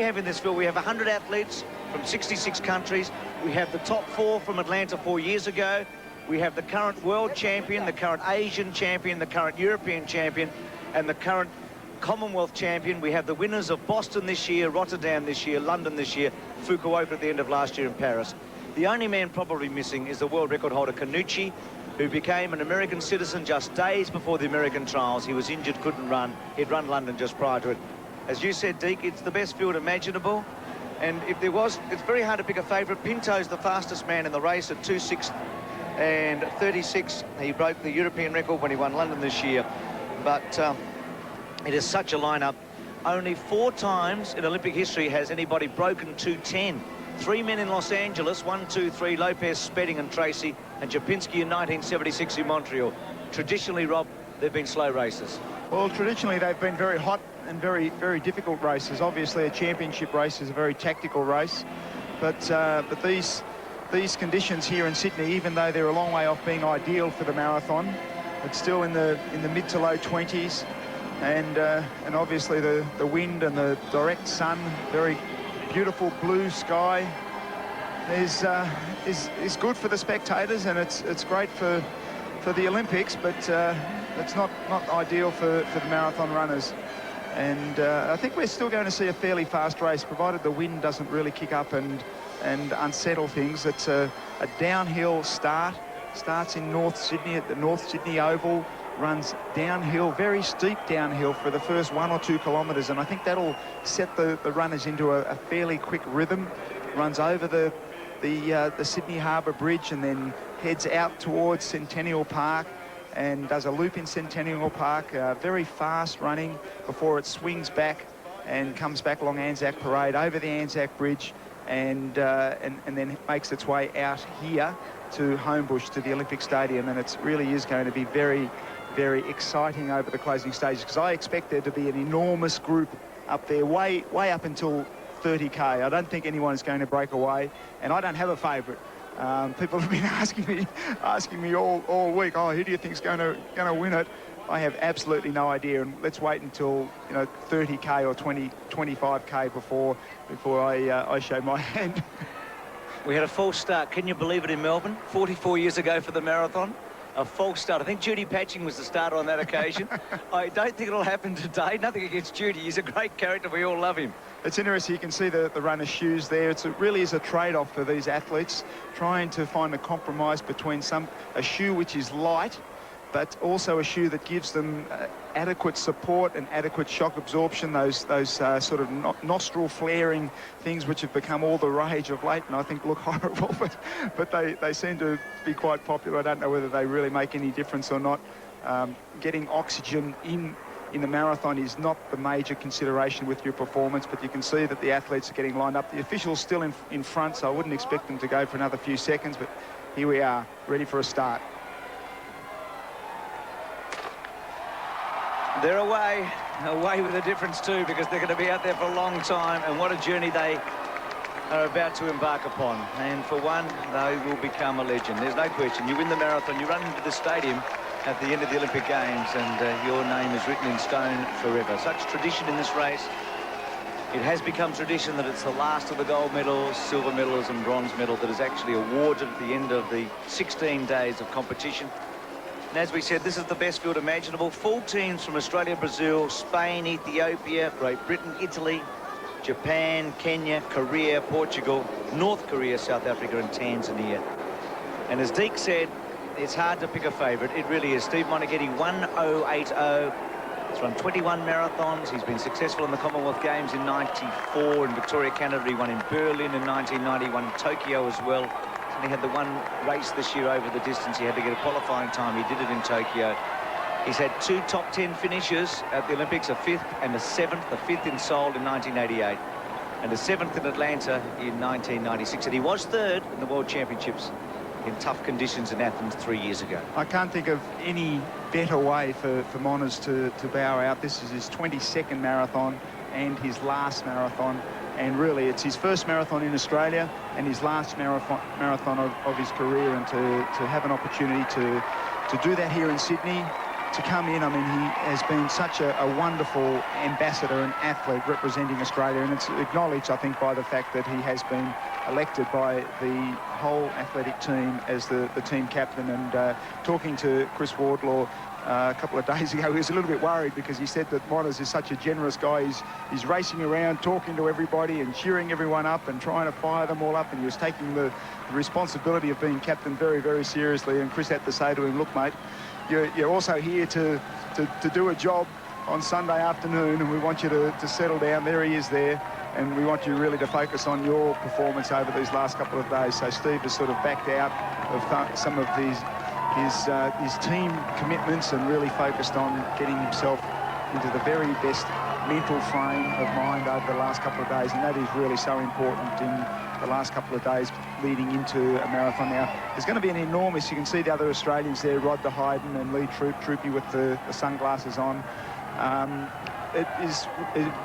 have in this field, we have 100 athletes from 66 countries. We have the top 4 from Atlanta 4 years ago. We have the current world champion, the current Asian champion, the current European champion, and the current Commonwealth champion. We have the winners of Boston this year, Rotterdam this year, London this year, Fukuoka at the end of last year in Paris. The only man probably missing is the world record holder Canucci, who became an American citizen just days before the American trials. He was injured, couldn't run. He'd run London just prior to it. As you said, Deke, it's the best field imaginable. And if there was, it's very hard to pick a favourite. Pinto's the fastest man in the race at 2:06 and 36. He broke the European record when he won London this year. But it is such a lineup. Only 4 times in Olympic history has anybody broken 2:10. 3 men in Los Angeles, 1, 2, 3, Lopez, Spedding and Tracy, and Japinski in 1976 in Montreal. Traditionally, Rob, they've been slow races. Well, traditionally they've been very hot and very, very difficult races. Obviously, a championship race is a very tactical race, but these conditions here in Sydney, even though they're a long way off being ideal for the marathon, it's still in the mid to low 20s, and obviously the wind and the direct sun, very beautiful blue sky is good for the spectators, and it's great for the Olympics, but it's not ideal for the marathon runners. And I think we're still going to see a fairly fast race, provided the wind doesn't really kick up and unsettle things. It's a downhill start. Starts in North Sydney at the North Sydney Oval, runs downhill, very steep downhill for the first 1 or 2 kilometres, and I think that'll set the runners into a fairly quick rhythm. Runs over the Sydney Harbour Bridge and then heads out towards Centennial Park and does a loop in Centennial Park, very fast running before it swings back and comes back along Anzac Parade over the Anzac Bridge and then makes its way out here to Homebush, to the Olympic Stadium. And it really is going to be very, very exciting over the closing stages, because I expect there to be an enormous group up there, way up until 30k. I don't think anyone's going to break away, and I don't have a favourite. People have been asking me all week, oh, who do you think's going to win it? I have absolutely no idea, and let's wait until 30k or 25k before I show my hand. We had a false start. Can you believe it, in Melbourne 44 years ago for the marathon? A false start. I think Judy Patching was the starter on that occasion. I don't think it'll happen today. Nothing against Judy. He's a great character. We all love him. It's interesting. You can see the runner's shoes there. It really is a trade-off for these athletes, trying to find a compromise between a shoe which is light, but also a shoe that gives them adequate support and adequate shock absorption, those sort of nostril flaring things which have become all the rage of late and I think look horrible, but they seem to be quite popular. I don't know whether they really make any difference or not. Getting oxygen in the marathon is not the major consideration with your performance, but you can see that the athletes are getting lined up. The officials still in front, so I wouldn't expect them to go for another few seconds, but here we are, ready for a start. They're away with a difference too, because they're going to be out there for a long time, and what a journey they are about to embark upon. And for one, they will become a legend. There's no question. You win the marathon, you run into the stadium at the end of the Olympic Games, and your name is written in stone forever. Such tradition in this race. It has become tradition that it's the last of the gold medals, silver medals and bronze medal that is actually awarded at the end of the 16 days of competition. And as we said, this is the best field imaginable. Full teams from Australia, Brazil, Spain, Ethiopia, Great Britain, Italy, Japan, Kenya, Korea, Portugal, North Korea, South Africa and Tanzania. And as Deke said, it's hard to pick a favourite. It really is. Steve Monaghetti, 1080. He's run 21 marathons. He's been successful in the Commonwealth Games in '94 in Victoria, Canada. He won in Berlin in 1990, won in Tokyo as well. He had the one race this year over the distance. He had to get a qualifying time. He did it in Tokyo. He's had 2 top 10 finishes at the Olympics, a 5th and a 7th, the 5th in Seoul in 1988 and a 7th in Atlanta in 1996. And he was 3rd in the World Championships in tough conditions in Athens 3 years ago. I can't think of any better way for Monas to bow out. This is his 22nd marathon and his last marathon. And really, it's his first marathon in Australia and his last marathon of his career. And to have an opportunity to do that here in Sydney, to come in, I mean, he has been such a wonderful ambassador and athlete representing Australia, and it's acknowledged, I think, by the fact that he has been elected by the whole athletic team as the team captain. And talking to Chris Wardlaw a couple of days ago, he was a little bit worried because he said that Monas is such a generous guy. He's racing around, talking to everybody and cheering everyone up and trying to fire them all up, and he was taking the responsibility of being captain very, very seriously. And Chris had to say to him, look, mate, you're also here to do a job on Sunday afternoon, and we want you to settle down. There he is there, and we want you really to focus on your performance over these last couple of days. So Steve has sort of backed out of some of his team commitments and really focused on getting himself into the very best mental frame of mind over the last couple of days, and that is really so important in the last couple of days leading into a marathon. Now, there's going to be an enormous, you can see the other Australians there, Rod de Hayden and Lee Troopy with the sunglasses on. It is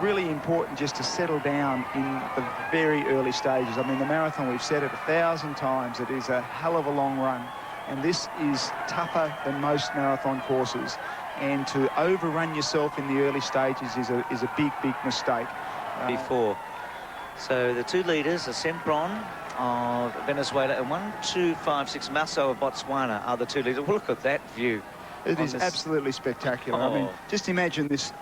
really important just to settle down in the very early stages. I mean, the marathon, we've said it 1,000 times, it is a hell of a long run, and this is tougher than most marathon courses. And to overrun yourself in the early stages is a big, big mistake. Before. So the two leaders are Sempron of Venezuela and 1, 2, 5, 6 Masso of Botswana are the two leaders. Well, look at that view. It is absolutely spectacular. Oh. I mean, just imagine this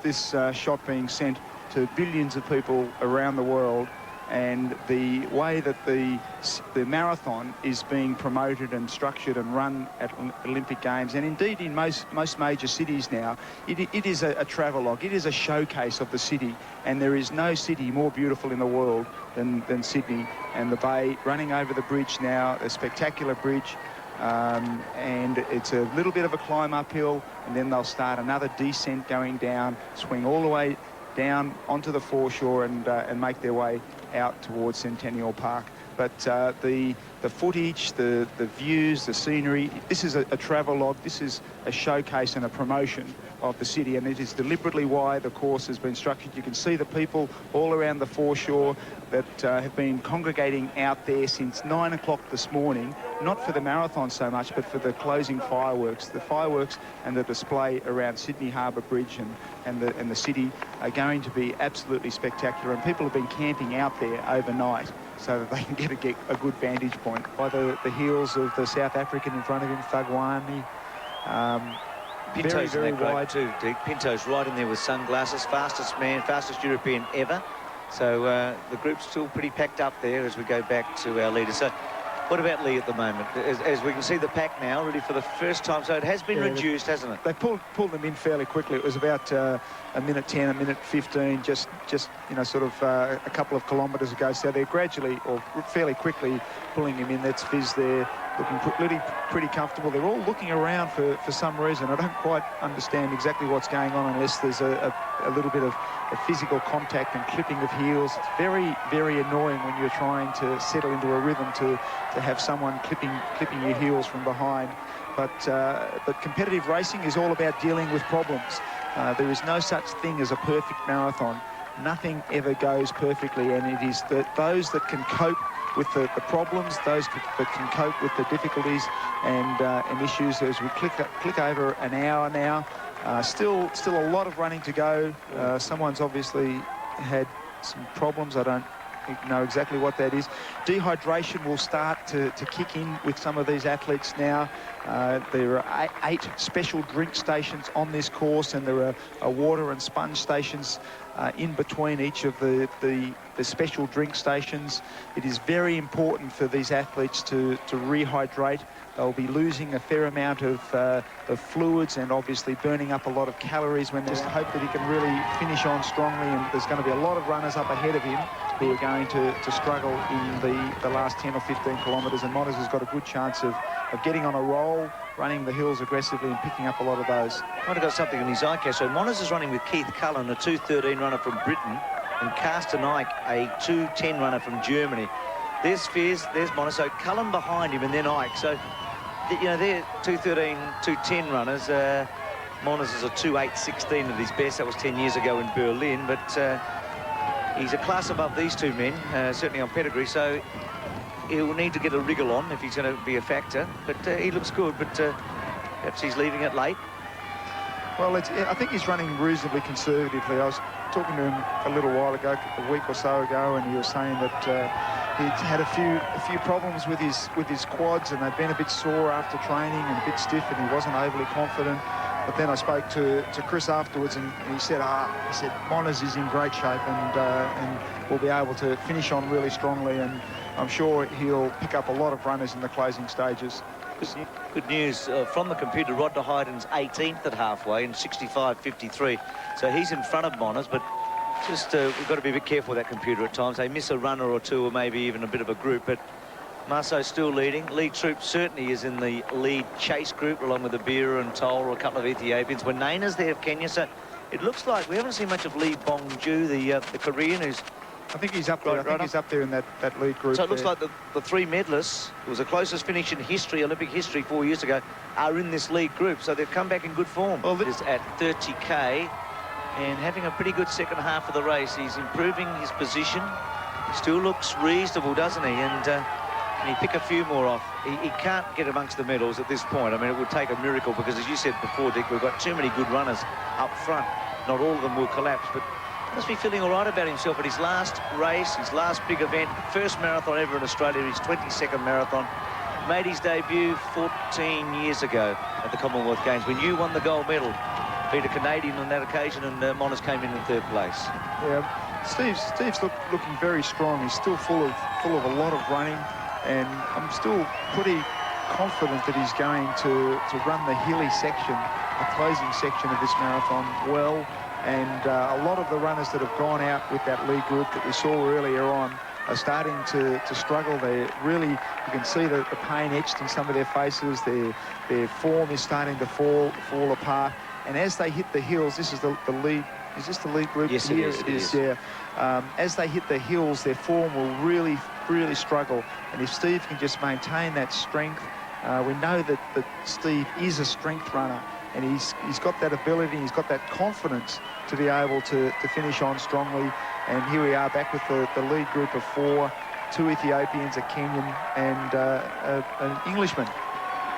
shot being sent to billions of people around the world, and the way that the marathon is being promoted and structured and run at Olympic Games, and indeed in most major cities now, it is a travelogue. It is a showcase of the city, and there is no city more beautiful in the world than Sydney. And the Bay, running over the bridge now, a spectacular bridge, and it's a little bit of a climb uphill, and then they'll start another descent going down, swing all the way down onto the foreshore and make their way out towards Centennial Park. But the footage, the views, the scenery, this is a travelogue. This is a showcase and a promotion of the city, and it is deliberately why the course has been structured. You can see the people all around the foreshore that have been congregating out there since 9 o'clock this morning, not for the marathon so much, but for the closing fireworks. The fireworks and the display around Sydney Harbour Bridge and the city are going to be absolutely spectacular, and people have been camping out there overnight so that they can get a good vantage point. By the heels of the South African in front of him, Thugwani. Pinto's very wide too, Dick. Pinto's right in there with sunglasses, fastest man, fastest European ever. So the group's still pretty packed up there as we go back to our leaders. So what about Lee at the moment? As we can see the pack now, really for the first time, so it has been reduced, hasn't it? They pulled them in fairly quickly. It was about a minute 10, a minute 15, just you know, sort of a couple of kilometres ago. So they're gradually or fairly quickly pulling him in. That's Fizz there, looking pretty comfortable. They're all looking around for some reason. I don't quite understand exactly what's going on unless there's a little bit of a physical contact and clipping of heels. It's very, very annoying when you're trying to settle into a rhythm to have someone clipping your heels from behind. But competitive racing is all about dealing with problems. There is no such thing as a perfect marathon. Nothing ever goes perfectly, and it is those that can cope with the problems, those that can cope with the difficulties and issues. As we click over an hour now, still a lot of running to go. Someone's obviously had some problems. I don't know exactly what that is. Dehydration will start to kick in with some of these athletes now. There are 8 special drink stations on this course, and there are water and sponge stations in between each of the special drink stations. It is very important for these athletes to rehydrate. They'll be losing a fair amount of fluids and obviously burning up a lot of calories when they just hope that he can really finish on strongly, and there's going to be a lot of runners up ahead of him who are going to struggle in the last 10 or 15 kilometres, and Monas has got a good chance of getting on a roll, running the hills aggressively and picking up a lot of those. Might have got something in his eye, Cash. So Monas is running with Keith Cullen, a 2:13 runner from Britain, and Carsten Eick, a 2:10 runner from Germany. There's Fierce, there's Monas. So Cullen behind him and then Eick. So, you know, they're 2:13, 2:10 runners. Monas is a 2:8.16 at his best. That was 10 years ago in Berlin, but he's a class above these two men, certainly on pedigree. So he'll need to get a wriggle on if he's going to be a factor. But he looks good, but perhaps he's leaving it late. Well, I think he's running reasonably conservatively. I was talking to him a little while ago, a week or so ago, and he was saying that he'd had a few problems with his quads, and they'd been a bit sore after training and a bit stiff, and he wasn't overly confident. But then I spoke to Chris afterwards, and he said, Monas is in great shape, and will be able to finish on really strongly, and I'm sure he'll pick up a lot of runners in the closing stages. Good news from the computer. Rod de Heiden's 18th at halfway in 65.53. So he's in front of Monas, but just we've got to be a bit careful with that computer at times. They miss a runner or two, or maybe even a bit of a group. But Marceau's still leading. Lead troop certainly is in the lead chase group, along with Abera and Toll, a couple of Ethiopians. Wenaina's there of Kenya, so it looks like we haven't seen much of Lee Bongju, the Korean, who's... I think he's up there. I think he's up there in that lead group. So it looks like the three medalists, it was the closest finish in history, Olympic history 4 years ago, are in this lead group. So they've come back in good form. Well, this is at 30k and having a pretty good second half of the race. He's improving his position. Still looks reasonable, doesn't he? And can he pick a few more off? He can't get amongst the medals at this point. I mean, it would take a miracle because, as you said before, Dick, we've got too many good runners up front. Not all of them will collapse, but must be feeling all right about himself at his last race, his last big event, first marathon ever in Australia, his 22nd marathon. Made his debut 14 years ago at the Commonwealth Games when you won the gold medal. Beat a Canadian on that occasion, and Monas came in third place. Yeah, Steve's looking very strong. He's still full of a lot of running, and I'm still pretty confident that he's going to run the hilly section, the closing section of this marathon well. And a lot of the runners that have gone out with that lead group that we saw earlier on are starting to struggle. They really, you can see the pain etched in some of their faces. Their form is starting to fall apart. And as they hit the hills, this is the lead. Is this the lead group? Yes, here? It is. Yeah. As they hit the hills, their form will really struggle. And if Steve can just maintain that strength, we know that Steve is a strength runner. And he's got that ability, he's got that confidence to be able to finish on strongly. And here we are back with the lead group of 4, 2 Ethiopians, a Kenyan, and an Englishman.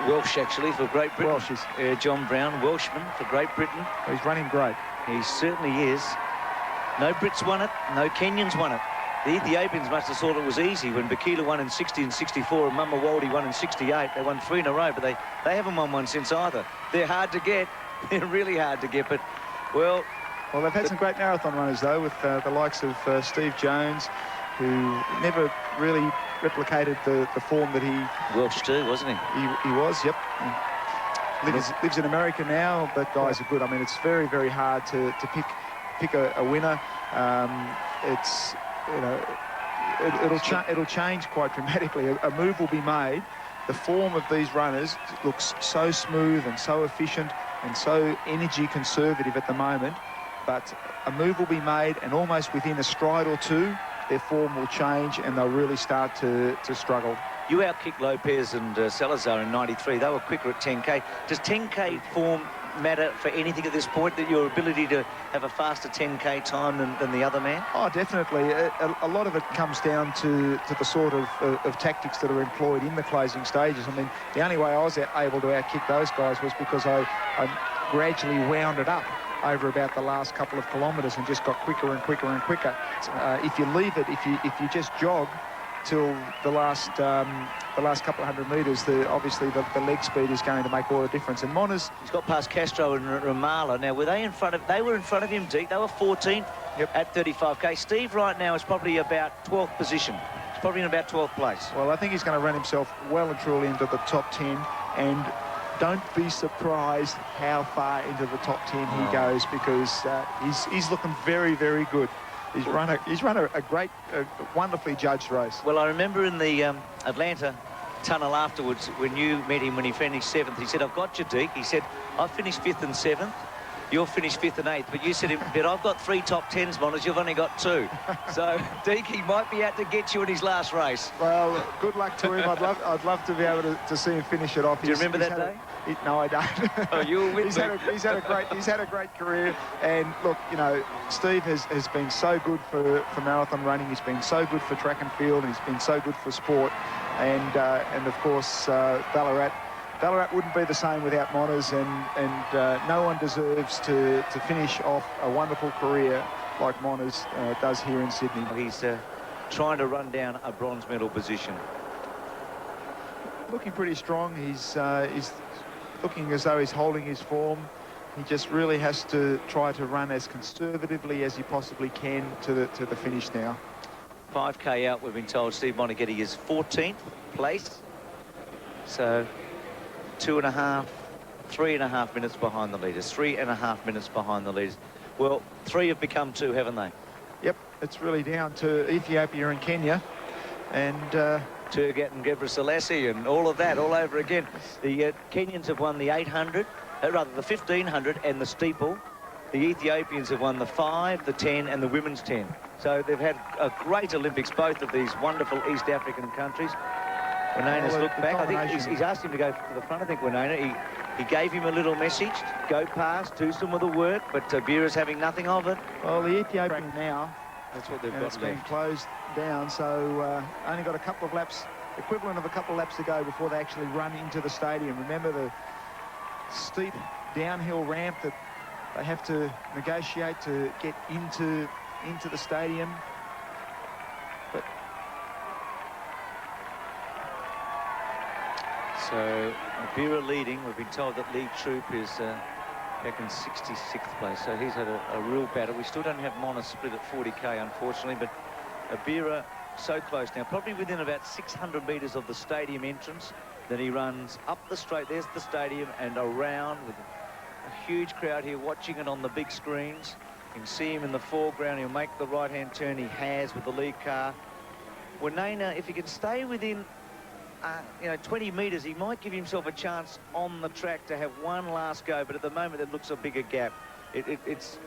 Welsh, actually, for Great Britain. Welsh is. John Brown, Welshman for Great Britain. He's running great. He certainly is. No Brits won it, no Kenyans won it. The Ethiopians must have thought it was easy when Bakila won in 60 and 64 and Mumawaldi won in 68. They won 3 in a row, but they haven't won one since either. They're hard to get. They're really hard to get, but, well... Well, they've had some great marathon runners, though, with the likes of Steve Jones, who never really replicated the form that he... Welsh too, wasn't he? He was, yep. Lives in America now, but guys are good. I mean, it's very, very hard to pick a winner. It's... You know, it'll change quite dramatically. A move will be made. The form of these runners looks so smooth and so efficient and so energy conservative at the moment, but a move will be made, and almost within a stride or two, their form will change and they'll really start to struggle. You outkicked Lopez and Salazar in 93. They were quicker at 10K. Does 10K form matter for anything at this point, that your ability to have a faster 10K time than the other man? Oh, definitely. A lot of it comes down to the sort of tactics that are employed in the closing stages. I mean, the only way I was able to outkick those guys was because I gradually wound it up over about the last couple of kilometres and just got quicker and quicker and quicker. If you leave it, if you just jog till the last couple of hundred metres, obviously the leg speed is going to make all the difference. And Monas, he's got past Castro and Ramallah. Now, were they in front of? They were in front of him, Deke. They were 14th at 35k. Steve right now is probably about 12th position. He's probably in about 12th place. Well, I think he's going to run himself well and truly into the top 10, and don't be surprised how far into the top 10 he goes, because he's looking very, very good. He's run a great, wonderfully judged race. Well, I remember in the Atlanta tunnel afterwards, when you met him when he finished 7th, he said, "I've got you, Deke." He said, "I've finished 5th and 7th. You'll finish 5th and 8th." But you said, "But I've got 3 top 10s, Monas. You've only got 2." So Deke, he might be out to get you in his last race. Well, good luck to him. I'd love to be able to see him finish it off. Do you remember that day? No, I don't. Oh, you were with he's had a great career. And look, you know, Steve has been so good for marathon running. He's been so good for track and field, and he's been so good for sport. And of course, Ballarat Ballarat wouldn't be the same without Monas, and no one deserves to finish off a wonderful career like Monas does here in Sydney. He's trying to run down a bronze medal position. Looking pretty strong. He's looking as though he's holding his form. He just really has to try to run as conservatively as he possibly can to the finish now. 5K out, we've been told Steve Moneghetti is 14th place. So 2.5, 3.5 minutes behind the leaders. 3.5 minutes behind the leaders. Well, 3 have become 2, haven't they? Yep, it's really down to Ethiopia and Kenya. And Turgat and Gebrselassie and all of that all over again. The Kenyans have won the 800, rather the 1500 and the steeple. The Ethiopians have won the 5, the 10 and the women's 10. So they've had a great Olympics, both of these wonderful East African countries. Wanaina's looked back. I think he's asked him to go to the front. I think Wanaina, he gave him a little message, go past, do some of the work, but Abera's having nothing of it. Well, the Ethiopian now, that's what they've got it's been left. closed down, so only got a couple of laps, equivalent of a couple of laps to go before they actually run into the stadium. Remember the steep downhill ramp that they have to negotiate to get into the stadium. But so Abera leading. We've been told that Lee Troop is back in 66th place, so he's had a real battle. We still don't have Monas split at 40k, unfortunately, but Abera so close now, probably within about 600 metres of the stadium entrance. Then he runs up the straight, there's the stadium, and around with a huge crowd here watching it on the big screens. You can see him in the foreground. He'll make the right-hand turn. He has with the lead car. Wanaina, if he can stay within 20 metres, he might give himself a chance on the track to have one last go, but at the moment it looks a bigger gap. It's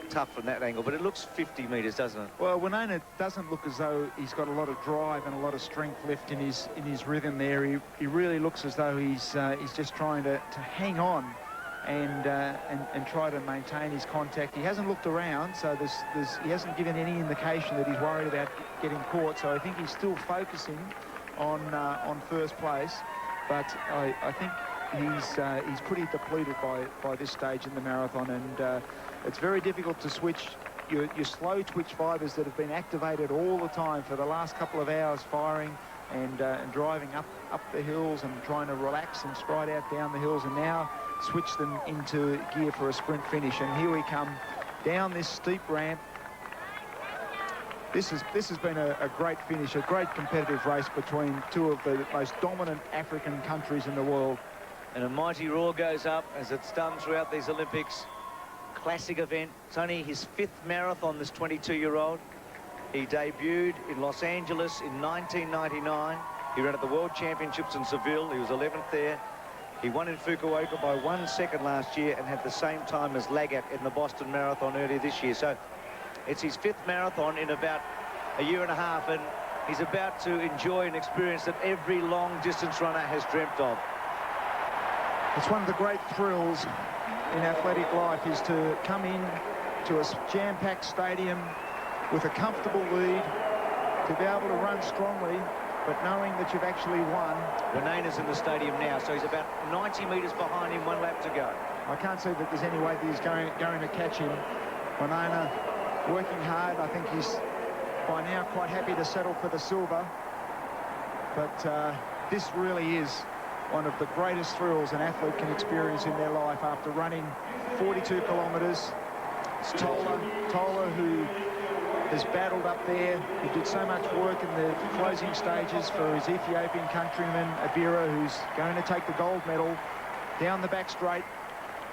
tough from that angle, but it looks 50 metres, doesn't it? well, Wanaina doesn't look as though he's got a lot of drive and a lot of strength left in his rhythm there. He really looks as though he's just trying to hang on and try to maintain his contact. He hasn't looked around, so he hasn't given any indication that he's worried about getting caught. So I think he's still focusing on first place, but I think he's pretty depleted by this stage in the marathon, and it's very difficult to switch your slow twitch fibers that have been activated all the time for the last couple of hours firing and driving up the hills and trying to relax and stride out down the hills, and now switch them into gear for a sprint finish. And here we come down this steep ramp. This has been a great finish, a great competitive race between two of the most dominant African countries in the world. And a mighty roar goes up, as it's done throughout these Olympics. Classic event. It's only his 5th marathon, this 22-year-old. He debuted in Los Angeles in 1999. He ran at the World Championships in Seville. He was 11th there. He won in Fukuoka by 1 second last year and had the same time as Lagat in the Boston Marathon earlier this year. So it's his 5th marathon in about a year and a half, and he's about to enjoy an experience that every long-distance runner has dreamt of. It's one of the great thrills in athletic life, is to come in to a jam-packed stadium with a comfortable lead, to be able to run strongly, but knowing that you've actually won. Wanaina's in the stadium now, so he's about 90 metres behind him, 1 lap to go. I can't see that there's any way that he's going to catch him. Wanaina working hard. I think he's by now quite happy to settle for the silver. But this really is one of the greatest thrills an athlete can experience in their life after running 42 kilometres. It's Tola who has battled up there, who did so much work in the closing stages for his Ethiopian countryman, Abera, who's going to take the gold medal down the back straight.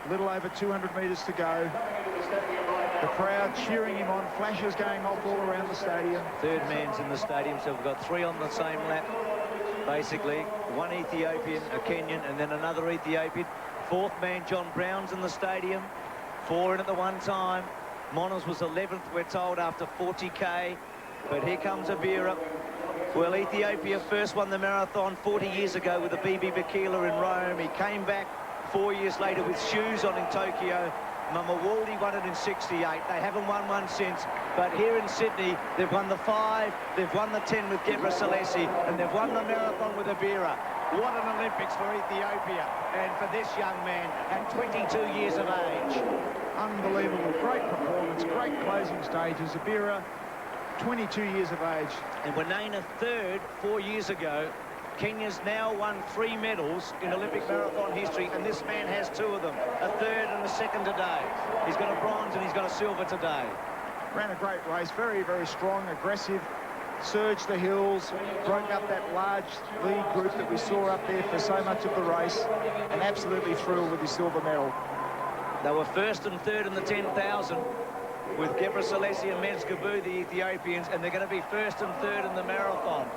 A little over 200 metres to go. The crowd cheering him on, flashes going off all around the stadium. Third man's in the stadium, so we've got 3 on the same lap, basically. 1 Ethiopian, a Kenyan, and then another Ethiopian. 4th man, John Brown's in the stadium. 4 in at the one time. Monas was 11th, we're told, after 40k. But here comes Abera. Well, Ethiopia first won the marathon 40 years ago with the BB Bakila in Rome. He came back 4 years later with shoes on in Tokyo. Mawaldi won it in 68. They haven't won one since. But here in Sydney, they've won the 5, they've won the 10 with Gezahegne, and they've won the marathon with Abera. What an Olympics for Ethiopia and for this young man at 22 years of age. Unbelievable, great performance, great closing stages. Abera, 22 years of age. And Wanena third 4 years ago. Kenya's now won 3 medals in Olympic marathon history, and this man has 2 of them, a third and a second today. He's got a bronze and he's got a silver today. Ran a great race, very, very strong, aggressive, surged the hills, broke up that large lead group that we saw up there for so much of the race, and absolutely thrilled with his silver medal. They were first and third in the 10,000 with Gezahegne and Mezgabu, the Ethiopians, and they're going to be first and third in the marathon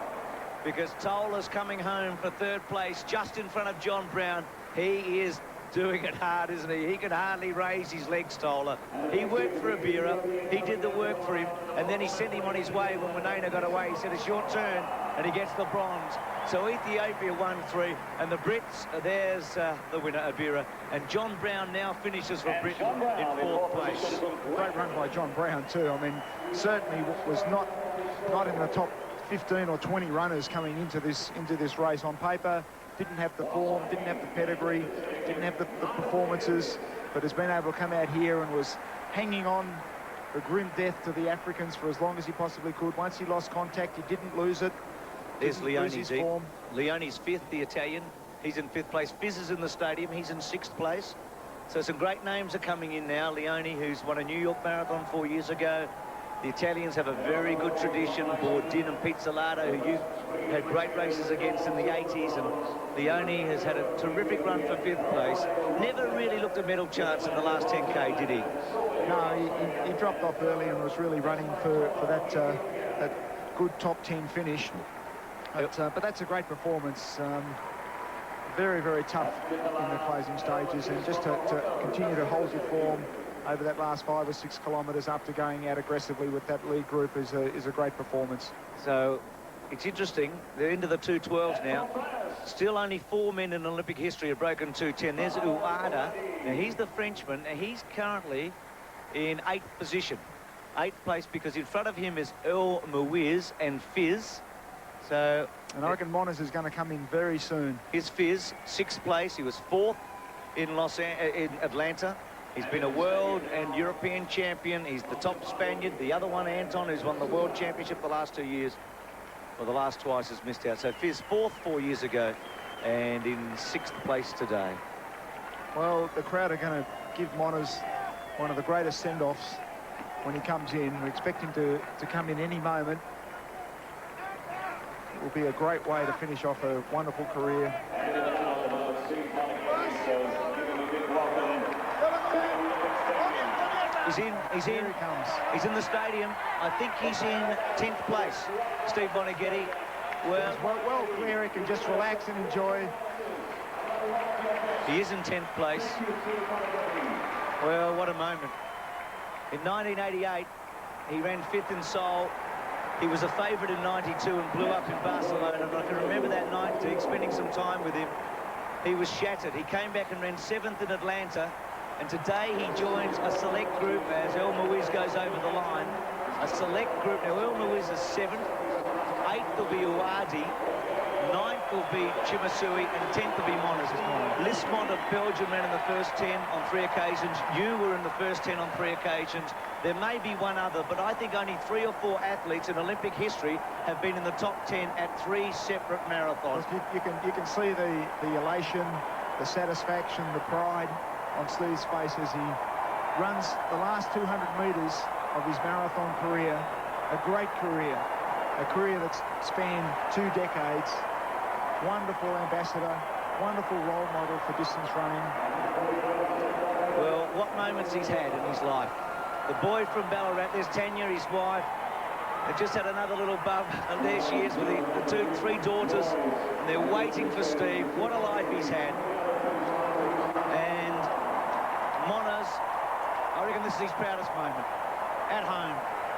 because Tola's coming home for third place just in front of John Brown. He is doing it hard, isn't he? He can hardly raise his legs, Tola. He worked for Abera. He did the work for him, and then he sent him on his way when Wanena got away. He said, it's your turn, and he gets the bronze. So Ethiopia won 3, and the Brits, there's the winner, Abera. And John Brown now finishes for Britain in 4th place. Great run by John Brown, too. I mean, certainly was not in the top 15 or 20 runners coming into this race on paper. Didn't have the form, didn't have the pedigree, didn't have the performances, but has been able to come out here and was hanging on a grim death to the Africans for as long as he possibly could. Once he lost contact, he didn't lose it. There's Leone's form. Leone's 5th, the Italian. He's in 5th place. Fizz is in the stadium. He's in 6th place. So some great names are coming in now. Leone, who's won a New York Marathon 4 years ago. The Italians have a very good tradition. Bordin and Pizzolato, who you had great races against in the 80s, and Leone has had a terrific run for 5th place. Never really looked at medal chance in the last 10K, did he? No, he dropped off early and was really running for that good top 10 finish. But that's a great performance. Very, very tough in the closing stages, and just to continue to hold your form over that last 5 or 6 kilometres after going out aggressively with that lead group is a great performance. So it's interesting, they're into the 2:12s now. Still only 4 men in Olympic history have broken 2:10. There's Ouada. Now he's the Frenchman, and he's currently in 8th position. 8th place because in front of him is El Muiz and Fizz. So, and I reckon Moniz is going to come in very soon. Here's Fizz, 6th place. He was 4th in Atlanta. He's been a world and European champion. He's the top Spaniard. The other one, Anton, who's won the world championship the last 2 years, or the last twice, has missed out. So Fizz 4th 4 years ago and in 6th place today. Well, the crowd are going to give Moniz one of the greatest send-offs when he comes in. We expect him to come in any moment. It will be a great way to finish off a wonderful career. He's in. Here he comes. He's in the stadium. I think he's in 10th place. Steve Bonaghetti. Well, clear. He can just relax and enjoy. He is in 10th place. Well, what a moment. In 1988, he ran 5th in Seoul. He was a favourite in 92 and blew up in Barcelona. And I can remember that night, Deke, spending some time with him. He was shattered. He came back and ran 7th in Atlanta. And today he joins a select group as El Muiz goes over the line. A select group. Now, El Muiz is 7th. 8th will be Ouadi. 9th will be Chimasui. And 10th will be Moniz. Lismont of Belgium ran in the first 10 on 3 occasions. You were in the first 10 on 3 occasions. There may be one other, but I think only 3 or 4 athletes in Olympic history have been in the top 10 at 3 separate marathons. You can see the elation, the satisfaction, the pride on Steve's face as he runs the last 200 metres of his marathon career. A great career, a career that's spanned 2 decades. Wonderful ambassador, wonderful role model for distance running. Well, what moments he's had in his life. The boy from Ballarat, there's Tanya, his wife. They just had another little bub, and there she is with the 3 daughters, and they're waiting for Steve. What a life he's had. And Moniz, I reckon this is his proudest moment. At home,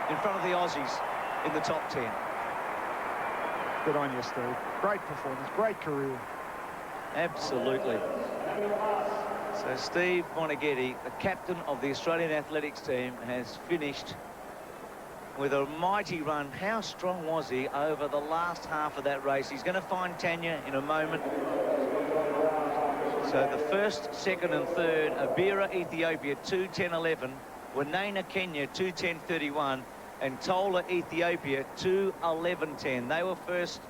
in front of the Aussies, in the top 10. Good on you, Steve. Great performance, great career. Absolutely. So Steve Monaghetti, the captain of the Australian athletics team, has finished with a mighty run. How strong was he over the last half of that race? He's going to find Tanya in a moment. So the first, second and third, Abera, Ethiopia, 2:10.11. Wanena, Kenya, 2:10.31. And Tola, Ethiopia, 2:11.10. They were first,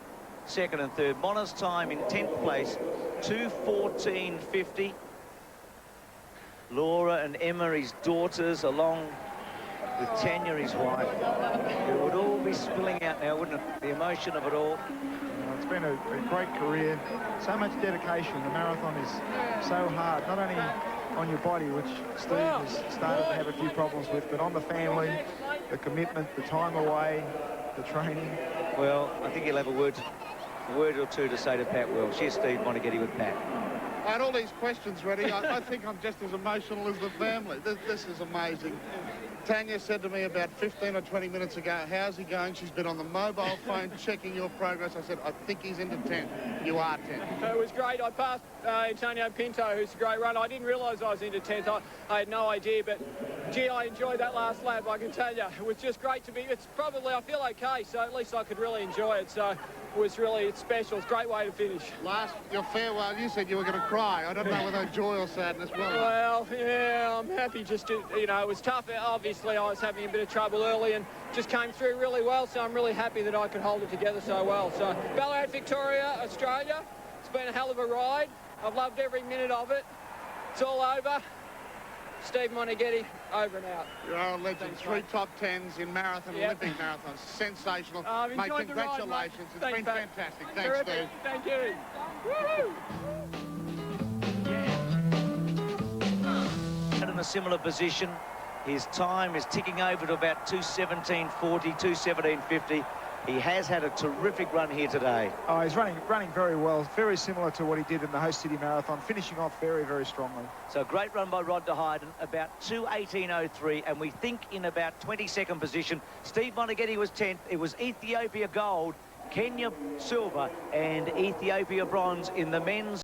second and third. Mona's time in 10th place, 2:14.50. Laura and Emma, his daughters, along with Tanya, his wife. It would all be spilling out now, wouldn't it? The emotion of it all. Well, it's been a great career. So much dedication. The marathon is so hard, not only on your body, which Steve has started to have a few problems with, but on the family, the commitment, the time away, the training. Well, I think he'll have a word or two to say to Pat Wells. Here's Steve Monaghetti with Pat. I had all these questions ready. I think I'm just as emotional as the family. This is amazing. Tanya said to me about 15 or 20 minutes ago, how's he going? She's been on the mobile phone checking your progress. I said, I think he's into 10. You are 10. It was great. I passed Antonio Pinto, who's a great runner. I didn't realise I was into 10th. I had no idea, but gee, I enjoyed that last lap, I can tell you. It was just great to be. It's probably, I feel okay, so at least I could really enjoy it. So it's special. It's a great way to finish. Your farewell, you said you were going to cry. I don't know whether joy or sadness. Well, yeah, I'm happy just to, it was tough. Obviously, I was having a bit of trouble early and just came through really well, so I'm really happy that I could hold it together so well. So, Ballarat, Victoria, Australia, it's been a hell of a ride. I've loved every minute of it. It's all over. Steve Monaghetti, over and out. You're a legend. Thanks, 3 mate. top 10s in marathon, Olympic marathons. Sensational. I've Mate, enjoyed the ride, congratulations. mate. It's Thanks, been Pat. fantastic. Thanks, Terrific. Steve. Thank you. Woo-hoo! In a similar position, his time is ticking over to about 2:17.40, 2:17.50. He has had a terrific run here today. Oh, he's running very well. Very similar to what he did in the host city marathon, finishing off very, very strongly. So great run by Rod de Hayden, about 2:18.03, and we think in about 22nd position. Steve Monaghetti was 10th. It was Ethiopia gold, Kenya silver, and Ethiopia bronze in the men's